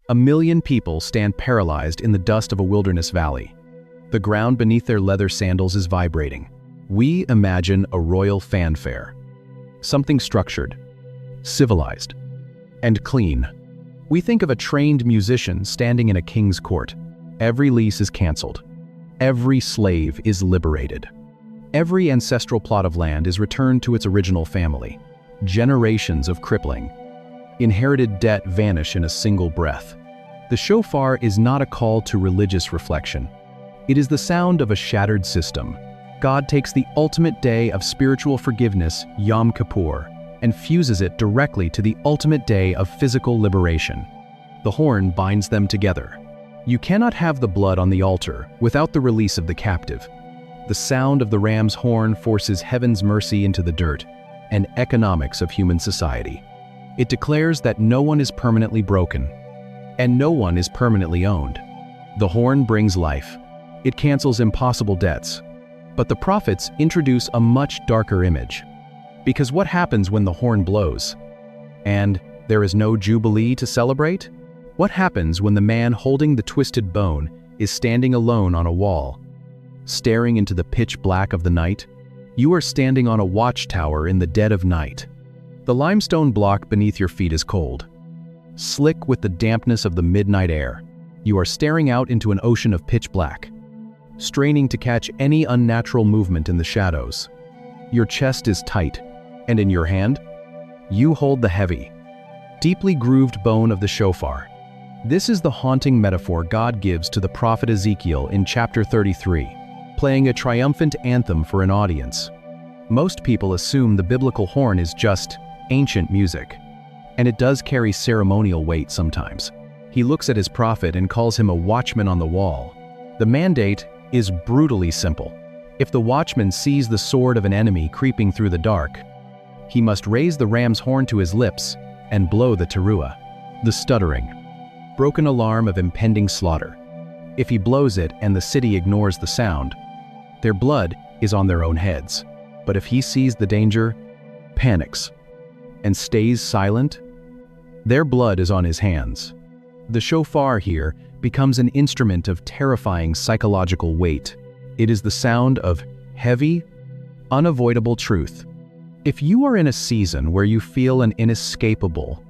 1,000,000 people stand paralyzed in the dust of a wilderness valley. The ground beneath their leather sandals is vibrating. We imagine a royal fanfare. Something structured, civilized, and clean. We think of a trained musician standing in a king's court. Every lease is canceled. Every slave is liberated. Every ancestral plot of land is returned to its original family. Generations of crippling, inherited debt vanish in a single breath. The shofar is not a call to religious reflection. It is the sound of a shattered system. God takes the ultimate day of spiritual forgiveness, Yom Kippur, and fuses it directly to the ultimate day of physical liberation. The horn binds them together. You cannot have the blood on the altar without the release of the captive. The sound of the ram's horn forces heaven's mercy into the dirt and economics of human society. It declares that no one is permanently broken, and no one is permanently owned. The horn brings life. It cancels impossible debts. But the prophets introduce a much darker image. Because what happens when the horn blows? And there is no jubilee to celebrate? What happens when the man holding the twisted bone is standing alone on a wall, staring into the pitch black of the night? You are standing on a watchtower in the dead of night. The limestone block beneath your feet is cold, slick with the dampness of the midnight air. You are staring out into an ocean of pitch black, straining to catch any unnatural movement in the shadows. Your chest is tight, and in your hand, you hold the heavy, deeply grooved bone of the shofar. This is the haunting metaphor God gives to the prophet Ezekiel in chapter 33, playing a triumphant anthem for an audience. Most people assume the biblical horn is just ancient music, and it does carry ceremonial weight sometimes. He looks at his prophet and calls him a watchman on the wall. The mandate is brutally simple. If the watchman sees the sword of an enemy creeping through the dark, he must raise the ram's horn to his lips and blow the teruah, the stuttering, broken alarm of impending slaughter. If he blows it and the city ignores the sound, their blood is on their own heads. But if he sees the danger, panics, and stays silent, their blood is on his hands. The shofar here becomes an instrument of terrifying psychological weight. It is the sound of heavy, unavoidable truth. If you are in a season where you feel an inescapable,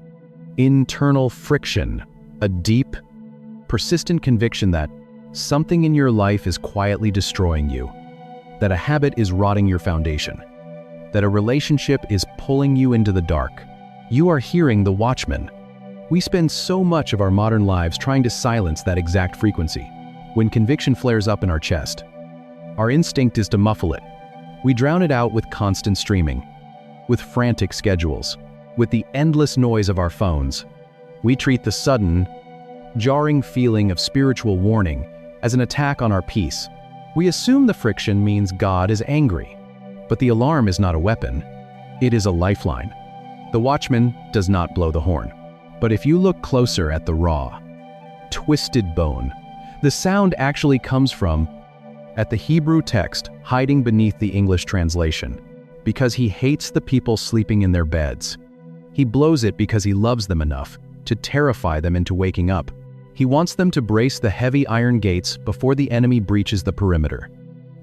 internal friction, a deep, persistent conviction that something in your life is quietly destroying you, that a habit is rotting your foundation, that a relationship is pulling you into the dark, you are hearing the watchman. We spend so much of our modern lives trying to silence that exact frequency. When conviction flares up in our chest, our instinct is to muffle it. We drown it out with constant streaming, with frantic schedules, with the endless noise of our phones. We treat the sudden, jarring feeling of spiritual warning as an attack on our peace. We assume the friction means God is angry, but the alarm is not a weapon. It is a lifeline. The watchman does not blow the horn. But if you look closer at the raw, twisted bone, the sound actually comes from, at the Hebrew text hiding beneath the English translation, because he hates the people sleeping in their beds. He blows it because he loves them enough to terrify them into waking up. He wants them to brace the heavy iron gates before the enemy breaches the perimeter.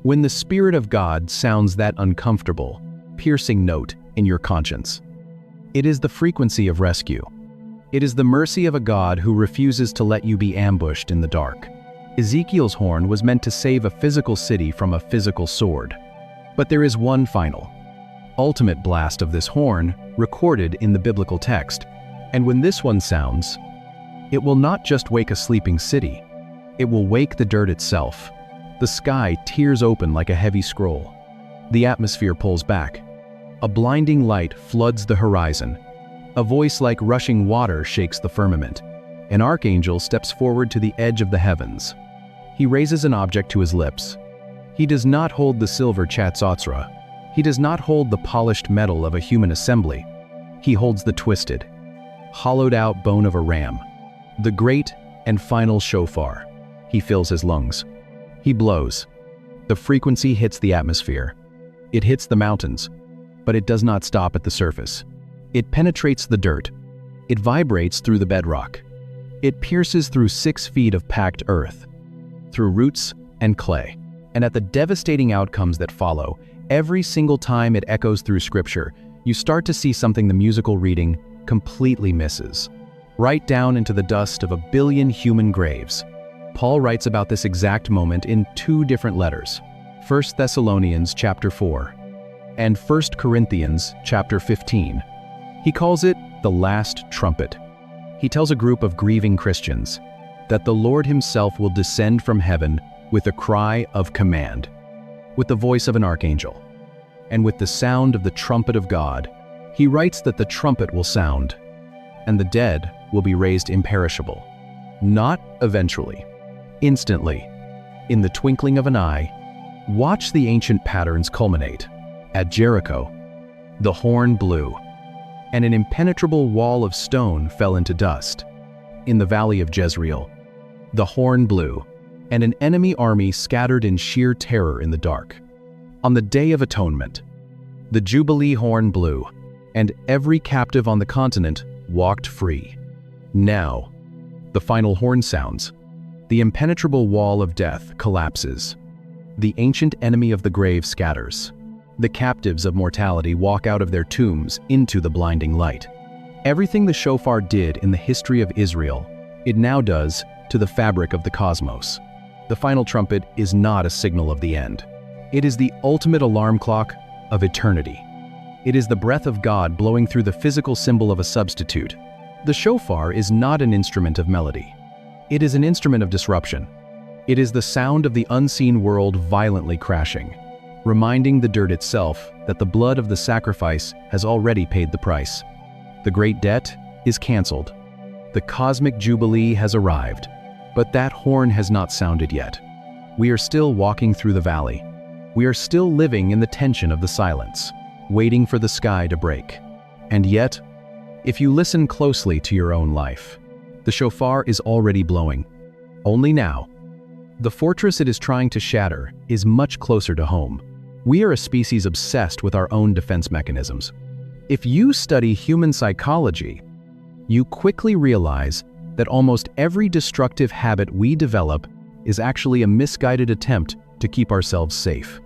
When the Spirit of God sounds that uncomfortable, piercing note in your conscience, it is the frequency of rescue. It is the mercy of a God who refuses to let you be ambushed in the dark. Ezekiel's horn was meant to save a physical city from a physical sword. But there is one final, ultimate blast of this horn recorded in the biblical text. And when this one sounds, it will not just wake a sleeping city, it will wake the dirt itself. The sky tears open like a heavy scroll. The atmosphere pulls back. A blinding light floods the horizon. A voice like rushing water shakes the firmament. An archangel steps forward to the edge of the heavens. He raises an object to his lips. He does not hold the silver chatzotzra. He does not hold the polished metal of a human assembly. He holds the twisted, hollowed-out bone of a ram, the great and final shofar. He fills his lungs. He blows. The frequency hits the atmosphere. It hits the mountains, but it does not stop at the surface. It penetrates the dirt. It vibrates through the bedrock. It pierces through 6 feet of packed earth, through roots and clay. And at the devastating outcomes that follow, every single time it echoes through Scripture, you start to see something the musical reading completely misses. Right down into the dust of 1 billion human graves. Paul writes about this exact moment in 2 different letters, 1 Thessalonians chapter 4 and 1 Corinthians chapter 15. He calls it the last trumpet. He tells a group of grieving Christians that the Lord himself will descend from heaven with a cry of command, with the voice of an archangel, and with the sound of the trumpet of God. He writes that the trumpet will sound, and the dead will be raised imperishable, not eventually, instantly, in the twinkling of an eye. Watch the ancient patterns culminate. At Jericho, the horn blew, and an impenetrable wall of stone fell into dust. In the valley of Jezreel, the horn blew, and an enemy army scattered in sheer terror in the dark. On the Day of Atonement, the Jubilee horn blew, and every captive on the continent walked free. Now, the final horn sounds. The impenetrable wall of death collapses. The ancient enemy of the grave scatters. The captives of mortality walk out of their tombs into the blinding light. Everything the shofar did in the history of Israel, it now does to the fabric of the cosmos. The final trumpet is not a signal of the end. It is the ultimate alarm clock of eternity. It is the breath of God blowing through the physical symbol of a substitute. The shofar is not an instrument of melody. It is an instrument of disruption. It is the sound of the unseen world violently crashing, reminding the dirt itself that the blood of the sacrifice has already paid the price. The great debt is canceled. The cosmic jubilee has arrived, but that horn has not sounded yet. We are still walking through the valley. We are still living in the tension of the silence, waiting for the sky to break. And yet, if you listen closely to your own life, the shofar is already blowing. Only now, the fortress it is trying to shatter is much closer to home. We are a species obsessed with our own defense mechanisms. If you study human psychology, you quickly realize that almost every destructive habit we develop is actually a misguided attempt to keep ourselves safe.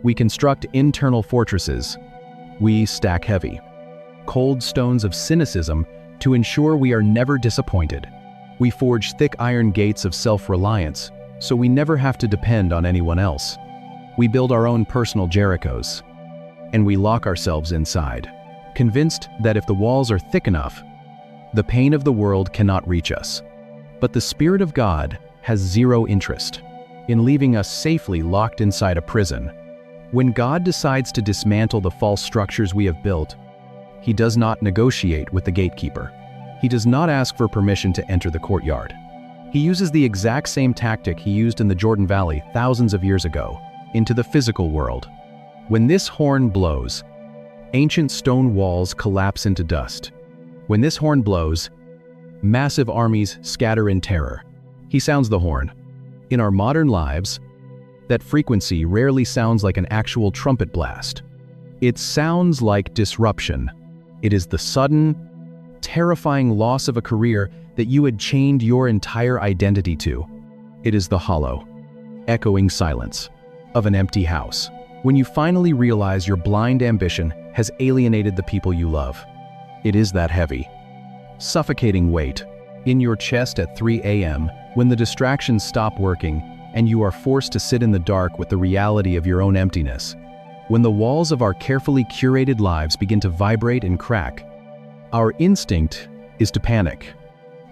We construct internal fortresses. We stack heavy, cold stones of cynicism to ensure we are never disappointed. We forge thick iron gates of self-reliance so we never have to depend on anyone else. We build our own personal Jerichos, and we lock ourselves inside, convinced that if the walls are thick enough, the pain of the world cannot reach us. But the Spirit of God has zero interest in leaving us safely locked inside a prison. When God decides to dismantle the false structures we have built, He does not negotiate with the gatekeeper. He does not ask for permission to enter the courtyard. He uses the exact same tactic He used in the Jordan Valley thousands of years ago, into the physical world. When this horn blows, ancient stone walls collapse into dust. When this horn blows, massive armies scatter in terror. He sounds the horn. In our modern lives, that frequency rarely sounds like an actual trumpet blast. It sounds like disruption. It is the sudden, terrifying loss of a career that you had chained your entire identity to. It is the hollow, echoing silence of an empty house, when you finally realize your blind ambition has alienated the people you love. It is that heavy, suffocating weight in your chest at 3 a.m. when the distractions stop working and you are forced to sit in the dark with the reality of your own emptiness. When the walls of our carefully curated lives begin to vibrate and crack, our instinct is to panic.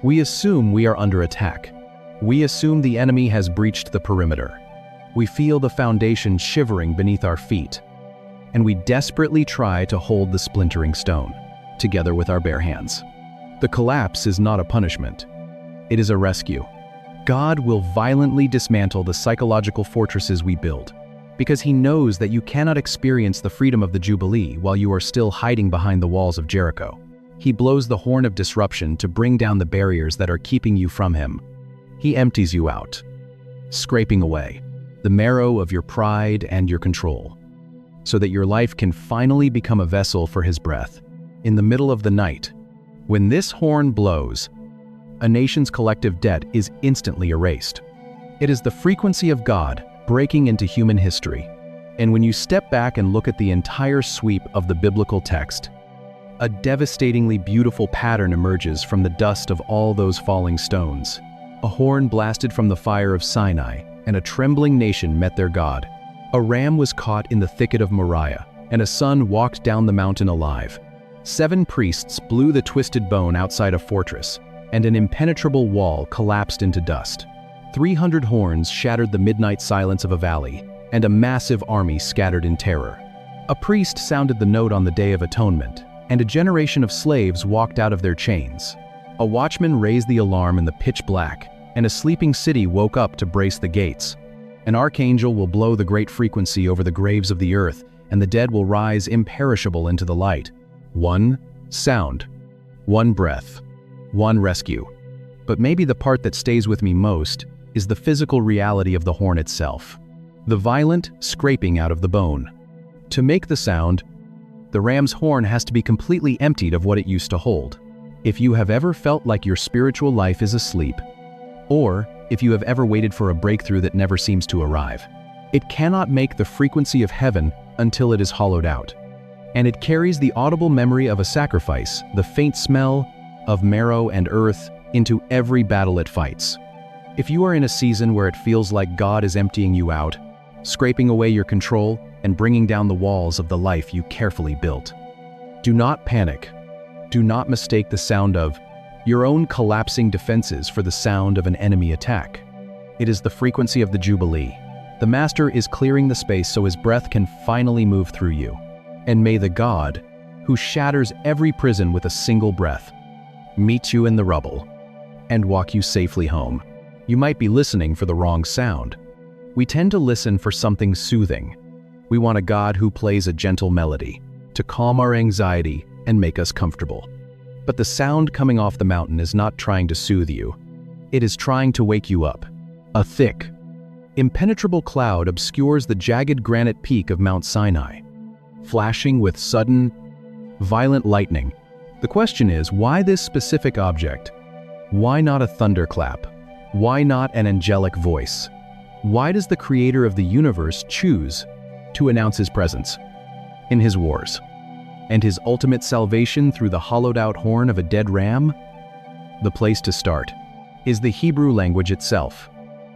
We assume we are under attack. We assume the enemy has breached the perimeter. We feel the foundation shivering beneath our feet, and we desperately try to hold the splintering stone, together with our bare hands. The collapse is not a punishment. It is a rescue. God will violently dismantle the psychological fortresses we build, because He knows that you cannot experience the freedom of the Jubilee while you are still hiding behind the walls of Jericho. He blows the horn of disruption to bring down the barriers that are keeping you from Him. He empties you out, scraping away the marrow of your pride and your control, so that your life can finally become a vessel for His breath. In the middle of the night, when this horn blows, a nation's collective debt is instantly erased. It is the frequency of God breaking into human history. And when you step back and look at the entire sweep of the biblical text, a devastatingly beautiful pattern emerges from the dust of all those falling stones. A horn blasted from the fire of Sinai, and a trembling nation met their God. A ram was caught in the thicket of Moriah, and a son walked down the mountain alive. 7 priests blew the twisted bone outside a fortress, and an impenetrable wall collapsed into dust. 300 horns shattered the midnight silence of a valley, and a massive army scattered in terror. A priest sounded the note on the Day of Atonement, and a generation of slaves walked out of their chains. A watchman raised the alarm in the pitch black, and a sleeping city woke up to brace the gates. An archangel will blow the great frequency over the graves of the earth, and the dead will rise imperishable into the light. 1 sound, 1 breath, 1 rescue. But maybe the part that stays with me most is the physical reality of the horn itself. The violent scraping out of the bone. To make the sound, the ram's horn has to be completely emptied of what it used to hold. If you have ever felt like your spiritual life is asleep, or if you have ever waited for a breakthrough that never seems to arrive, it cannot make the frequency of heaven until it is hollowed out. And it carries the audible memory of a sacrifice, the faint smell of marrow and earth into every battle it fights. If you are in a season where it feels like God is emptying you out, scraping away your control, and bringing down the walls of the life you carefully built, do not panic. Do not mistake the sound of your own collapsing defenses for the sound of an enemy attack. It is the frequency of the Jubilee. The Master is clearing the space so his breath can finally move through you. And may the God, who shatters every prison with a single breath, meet you in the rubble and walk you safely home. You might be listening for the wrong sound. We tend to listen for something soothing. We want a God who plays a gentle melody to calm our anxiety and make us comfortable. But the sound coming off the mountain is not trying to soothe you. It is trying to wake you up. A thick, impenetrable cloud obscures the jagged granite peak of Mount Sinai, flashing with sudden, violent lightning. The question is, why this specific object? Why not a thunderclap? Why not an angelic voice? Why does the creator of the universe choose to announce his presence in his wars and his ultimate salvation through the hollowed-out horn of a dead ram? The place to start is the Hebrew language itself,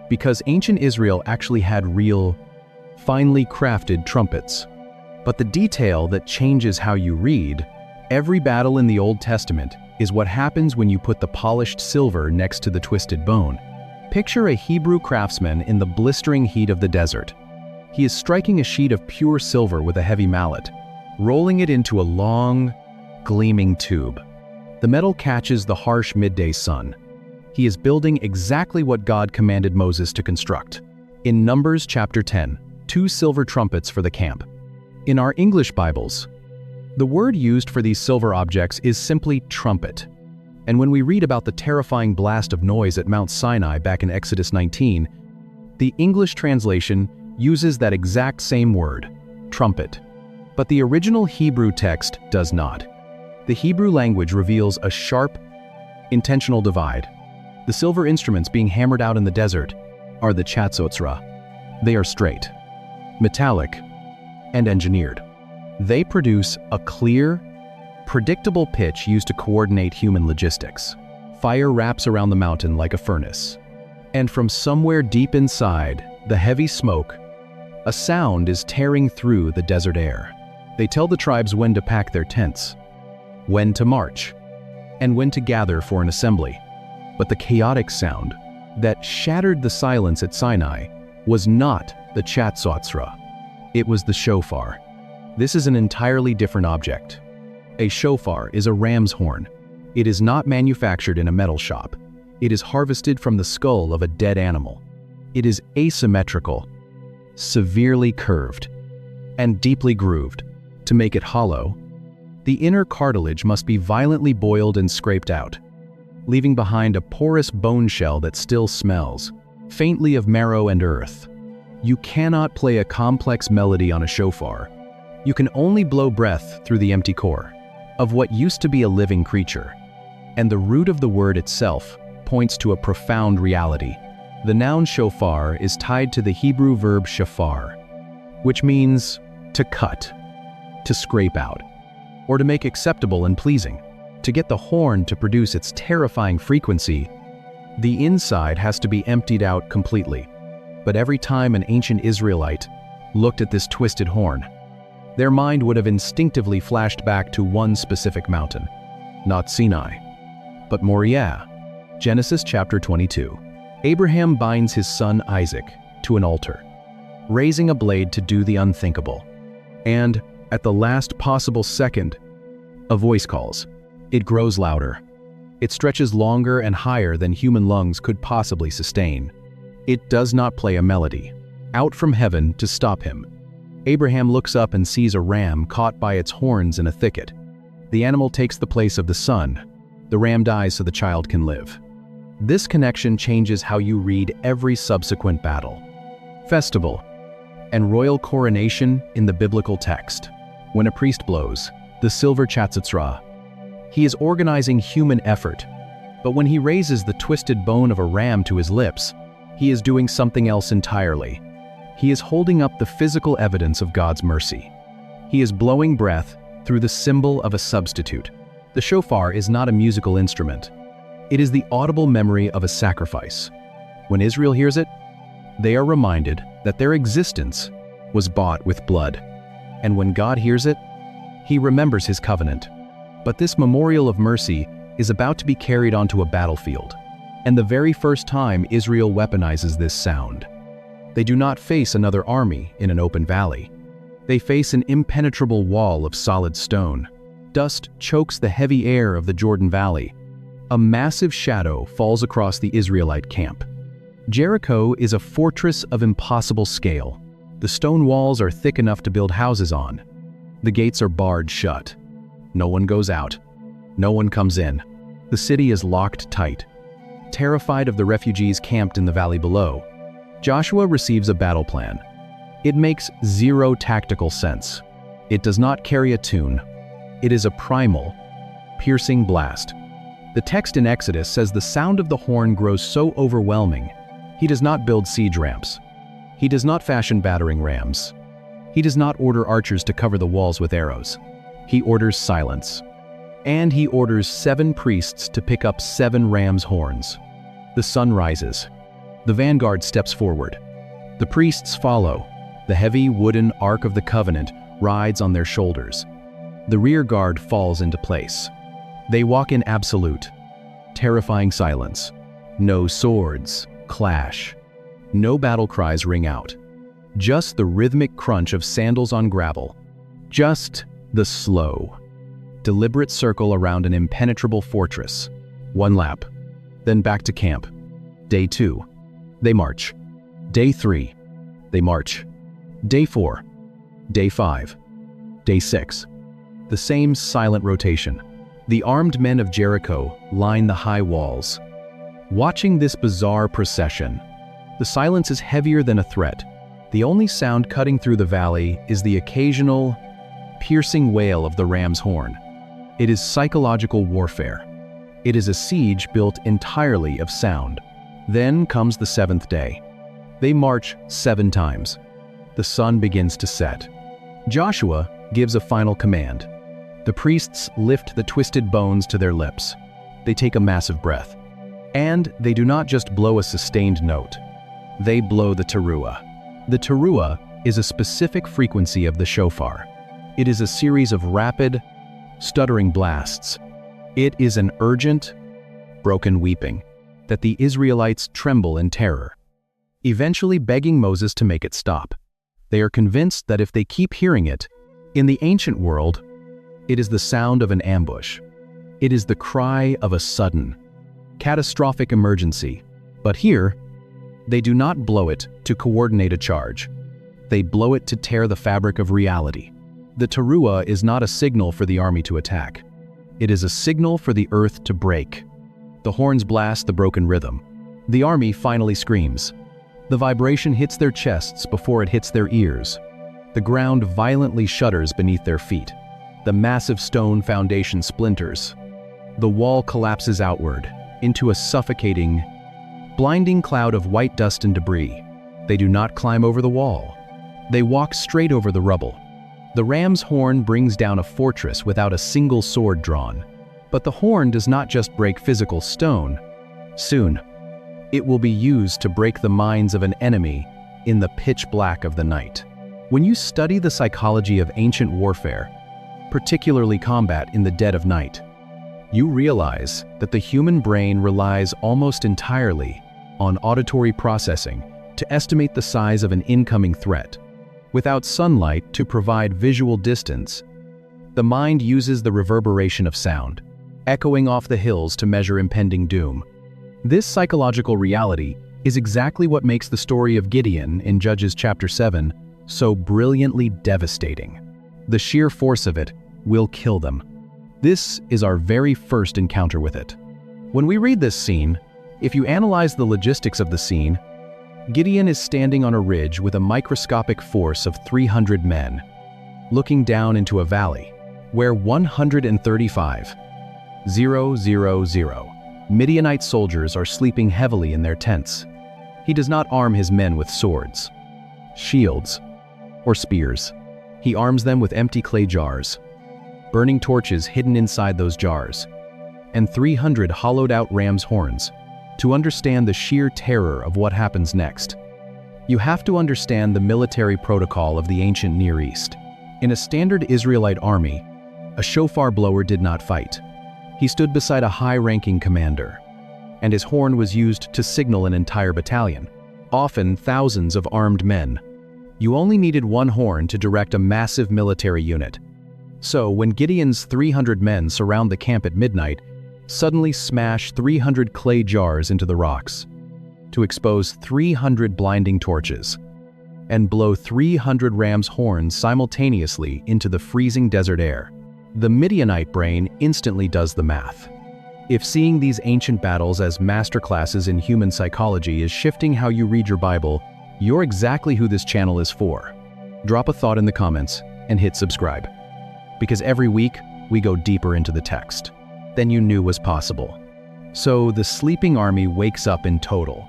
because ancient Israel actually had real, finely crafted trumpets. But the detail that changes how you read every battle in the Old Testament is what happens when you put the polished silver next to the twisted bone. Picture a Hebrew craftsman in the blistering heat of the desert. He is striking a sheet of pure silver with a heavy mallet, rolling it into a long, gleaming tube. The metal catches the harsh midday sun. He is building exactly what God commanded Moses to construct. In Numbers chapter 10, 2 silver trumpets for the camp. In our English Bibles, the word used for these silver objects is simply trumpet. And when we read about the terrifying blast of noise at Mount Sinai back in Exodus 19, the English translation uses that exact same word, trumpet. But the original Hebrew text does not. The Hebrew language reveals a sharp, intentional divide. The silver instruments being hammered out in the desert are the chatzotzra. They are straight, metallic, and engineered. They produce a clear, predictable pitch used to coordinate human logistics. Fire wraps around the mountain like a furnace. And from somewhere deep inside, the heavy smoke, a sound is tearing through the desert air. They tell the tribes when to pack their tents, when to march, and when to gather for an assembly. But the chaotic sound that shattered the silence at Sinai was not the chatzotzra. It was the shofar. This is an entirely different object. A shofar is a ram's horn. It is not manufactured in a metal shop. It is harvested from the skull of a dead animal. It is asymmetrical, severely curved, and deeply grooved. To make it hollow, the inner cartilage must be violently boiled and scraped out, leaving behind a porous bone shell that still smells, faintly of marrow and earth. You cannot play a complex melody on a shofar. You can only blow breath through the empty core of what used to be a living creature. And the root of the word itself points to a profound reality. The noun shofar is tied to the Hebrew verb shafar, which means to cut, to scrape out, or to make acceptable and pleasing. To get the horn to produce its terrifying frequency, the inside has to be emptied out completely. But every time an ancient Israelite looked at this twisted horn, their mind would have instinctively flashed back to one specific mountain, not Sinai, but Moriah. Genesis chapter 22. Abraham binds his son Isaac to an altar, raising a blade to do the unthinkable. And, at the last possible second, a voice calls. It grows louder. It stretches longer and higher than human lungs could possibly sustain. It does not play a melody, out from heaven to stop him. Abraham looks up and sees a ram caught by its horns in a thicket. The animal takes the place of the son. The ram dies so the child can live. This connection changes how you read every subsequent battle, festival, and royal coronation in the biblical text. When a priest blows the silver chatzitzra, he is organizing human effort, but when he raises the twisted bone of a ram to his lips, he is doing something else entirely. He is holding up the physical evidence of God's mercy. He is blowing breath through the symbol of a substitute. The shofar is not a musical instrument. It is the audible memory of a sacrifice. When Israel hears it, they are reminded that their existence was bought with blood. And when God hears it, he remembers his covenant. But this memorial of mercy is about to be carried onto a battlefield, and the very first time Israel weaponizes this sound. They do not face another army in an open valley. They face an impenetrable wall of solid stone. Dust chokes the heavy air of the Jordan Valley. A massive shadow falls across the Israelite camp. Jericho is a fortress of impossible scale. The stone walls are thick enough to build houses on. The gates are barred shut. No one goes out. No one comes in. The city is locked tight. Terrified of the refugees camped in the valley below, Joshua receives a battle plan. It makes zero tactical sense. It does not carry a tune. It is a primal, piercing blast. The text in Exodus says the sound of the horn grows so overwhelming, he does not build siege ramps. He does not fashion battering rams. He does not order archers to cover the walls with arrows. He orders silence. And he orders 7 priests to pick up 7 ram's horns. The sun rises. The vanguard steps forward. The priests follow. The heavy wooden Ark of the Covenant rides on their shoulders. The rear guard falls into place. They walk in absolute, terrifying silence. No swords clash. No battle cries ring out. Just the rhythmic crunch of sandals on gravel. Just the slow, deliberate circle around an impenetrable fortress. 1 lap. Then back to camp. Day 2. They march. Day 3. They march. Day 4. Day 5. Day 6. The same silent rotation. The armed men of Jericho line the high walls. Watching this bizarre procession, the silence is heavier than a threat. The only sound cutting through the valley is the occasional, piercing wail of the ram's horn. It is psychological warfare. It is a siege built entirely of sound. Then comes the 7th day. They march 7 times. The sun begins to set. Joshua gives a final command. The priests lift the twisted bones to their lips. They take a massive breath. And they do not just blow a sustained note. They blow the teruah. The teruah is a specific frequency of the shofar. It is a series of rapid, stuttering blasts. It is an urgent, broken weeping that the Israelites tremble in terror, eventually begging Moses to make it stop. They are convinced that if they keep hearing it, in the ancient world, it is the sound of an ambush. It is the cry of a sudden, catastrophic emergency. But here, they do not blow it to coordinate a charge. They blow it to tear the fabric of reality. The teruah is not a signal for the army to attack. It is a signal for the earth to break. The horns blast the broken rhythm. The army finally screams. The vibration hits their chests before it hits their ears. The ground violently shudders beneath their feet. The massive stone foundation splinters. The wall collapses outward, into a suffocating, blinding cloud of white dust and debris. They do not climb over the wall. They walk straight over the rubble. The ram's horn brings down a fortress without a single sword drawn. But the horn does not just break physical stone. Soon, it will be used to break the minds of an enemy in the pitch black of the night. When you study the psychology of ancient warfare, particularly combat in the dead of night, you realize that the human brain relies almost entirely on auditory processing to estimate the size of an incoming threat. Without sunlight to provide visual distance, the mind uses the reverberation of sound, echoing off the hills to measure impending doom. This psychological reality is exactly what makes the story of Gideon in Judges chapter 7 so brilliantly devastating. The sheer force of it will kill them. This is our very first encounter with it. When we read this scene, if you analyze the logistics of the scene, Gideon is standing on a ridge with a microscopic force of 300 men, looking down into a valley where 135,000 Midianite soldiers are sleeping heavily in their tents. He does not arm his men with swords, shields, or spears. He arms them with empty clay jars, burning torches hidden inside those jars, and 300 hollowed-out ram's horns. To understand the sheer terror of what happens next, you have to understand the military protocol of the ancient Near East. In a standard Israelite army, a shofar blower did not fight. He stood beside a high-ranking commander, and his horn was used to signal an entire battalion, often thousands of armed men. You only needed one horn to direct a massive military unit. So when Gideon's 300 men surround the camp at midnight, suddenly smash 300 clay jars into the rocks, to expose 300 blinding torches, and blow 300 ram's horns simultaneously into the freezing desert air, the Midianite brain instantly does the math. If seeing these ancient battles as masterclasses in human psychology is shifting how you read your Bible, you're exactly who this channel is for. Drop a thought in the comments and hit subscribe, because every week we go deeper into the text than you knew was possible. So the sleeping army wakes up in total,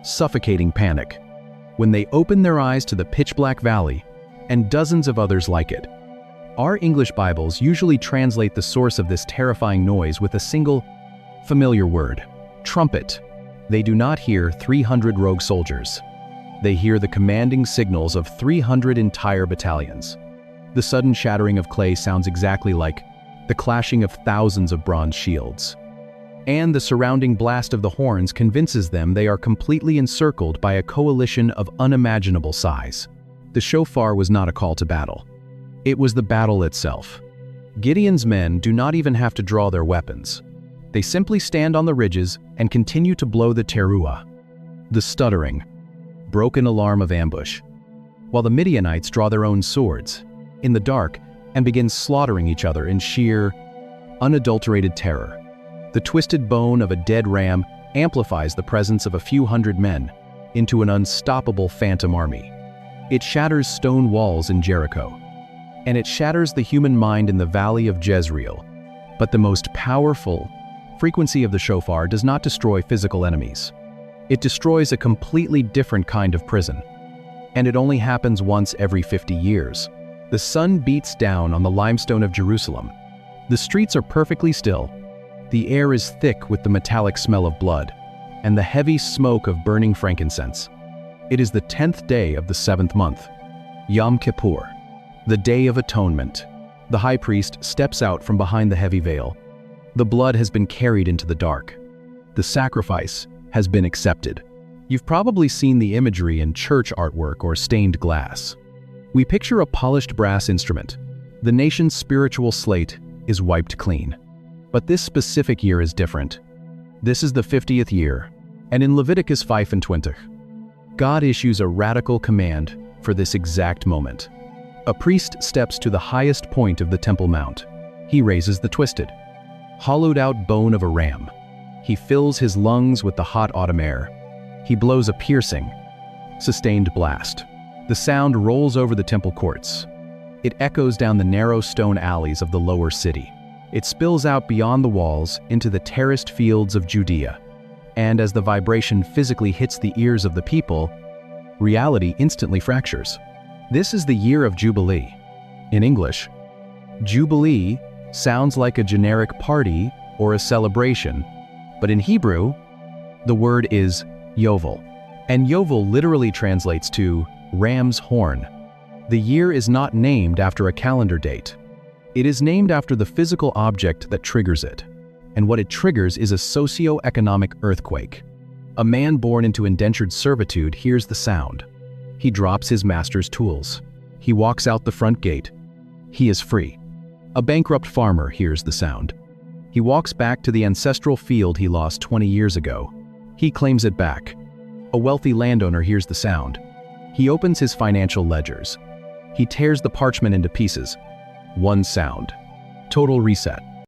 suffocating panic when they open their eyes to the pitch-black valley and dozens of others like it. Our English Bibles usually translate the source of this terrifying noise with a single, familiar word: trumpet. They do not hear 300 rogue soldiers. They hear the commanding signals of 300 entire battalions. The sudden shattering of clay sounds exactly like the clashing of thousands of bronze shields. And the surrounding blast of the horns convinces them they are completely encircled by a coalition of unimaginable size. The shofar was not a call to battle. It was the battle itself. Gideon's men do not even have to draw their weapons. They simply stand on the ridges and continue to blow the teruah, the stuttering, broken alarm of ambush, while the Midianites draw their own swords, in the dark, and begin slaughtering each other in sheer, unadulterated terror. The twisted bone of a dead ram amplifies the presence of a few hundred men into an unstoppable phantom army. It shatters stone walls in Jericho, and it shatters the human mind in the valley of Jezreel. But the most powerful frequency of the shofar does not destroy physical enemies. It destroys a completely different kind of prison, and it only happens once every 50 years. The sun beats down on the limestone of Jerusalem. The streets are perfectly still. The air is thick with the metallic smell of blood and the heavy smoke of burning frankincense. It is the 10th day of the 7th month, Yom Kippur, the Day of Atonement. The high priest steps out from behind the heavy veil. The blood has been carried into the dark. The sacrifice has been accepted. You've probably seen the imagery in church artwork or stained glass. We picture a polished brass instrument. The nation's spiritual slate is wiped clean. But this specific year is different. This is the 50th year, and in Leviticus 5:20, God issues a radical command for this exact moment. A priest steps to the highest point of the Temple Mount. He raises the twisted, hollowed-out bone of a ram. He fills his lungs with the hot autumn air. He blows a piercing, sustained blast. The sound rolls over the temple courts. It echoes down the narrow stone alleys of the lower city. It spills out beyond the walls into the terraced fields of Judea. And as the vibration physically hits the ears of the people, reality instantly fractures. This is the year of Jubilee. In English, Jubilee sounds like a generic party or a celebration, but in Hebrew, the word is Yovel. And Yovel literally translates to ram's horn. The year is not named after a calendar date. It is named after the physical object that triggers it. And what it triggers is a socio-economic earthquake. A man born into indentured servitude hears the sound. He drops his master's tools. He walks out the front gate. He is free. A bankrupt farmer hears the sound. He walks back to the ancestral field he lost 20 years ago. He claims it back. A wealthy landowner hears the sound. He opens his financial ledgers. He tears the parchment into pieces. One sound. Total reset.